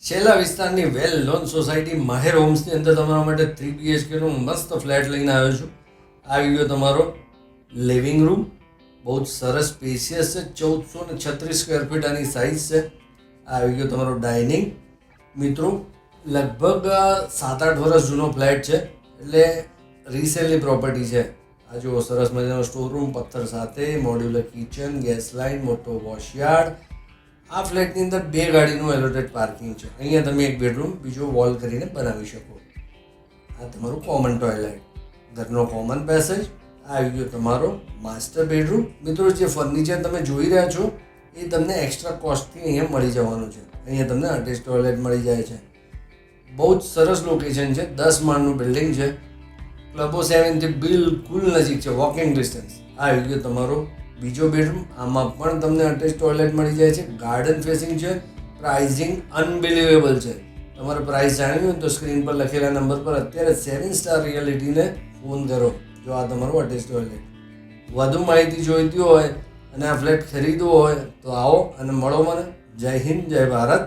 છેલ્લા વિસ્તારની well known society માહેર હોમ્સની અંદર તમારા માટે 3 BHKનો મસ્ત ફ્લેટ લઈને આવ્યો છું. આવી ગયો તમારો લિવિંગ રૂમ, બહુ જ સરસ સ્પેશિયસ છે. 1436 સ્ક્વેર ફીટ આની સાઇઝ છે. આવી ગયો તમારો ડાઇનિંગ. મિત્રો લગભગ 7-8 વર્ષ જૂનો ફ્લેટ છે, એટલે રીસેલની પ્રોપર્ટી છે. આ જુઓ, સરસ મજાનો સ્ટોર રૂમ, પથ્થર સાથે, મોડ્યુલર કિચન, ગેસ લાઇન, મોટો વોશયાર્ડ. આ ફ્લેટની અંદર 2 ગાડીનું એલોટેડ પાર્કિંગ છે. અહીંયા તમે એક બેડરૂમ બીજો વોલ કરીને બનાવી શકો. આ તમારું કોમન ટોયલેટ, ઘરનો કોમન પેસેજ. આવી ગયો તમારો માસ્ટર બેડરૂમ. મિત્રો જે ફર્નિચર તમે જોઈ રહ્યા છો એ તમને એક્સ્ટ્રા કોસ્ટથી અહીંયા મળી જવાનું છે. અહીંયા તમને અટેચ ટોયલેટ મળી જાય છે. બહુ જ સરસ લોકેશન છે. 10 માળનું બિલ્ડિંગ છે. ક્લબો 7થી બિલકુલ નજીક છે, વોકિંગ ડિસ્ટન્સ. આવી ગયો તમારો બીજો બેડરૂમ. આમાં પણ તમને અટેચ ટોયલેટ મળી જાય છે. ગાર્ડન ફેસિંગ છે. પ્રાઇઝિંગ અનબિલિવેબલ છે. તમારે પ્રાઇસ જાણવી હોય તો સ્ક્રીન પર લખેલા નંબર પર અત્યારે 7 સ્ટાર રિયાલિટીને ફોન કરો. જો આ તમારું અટેચ ટોયલેટ. વધુ માહિતી જોઈતી હોય અને આ ફ્લેટ ખરીદવો હોય તો આવો અને મળો મને. જય હિન્દ, જય ભારત.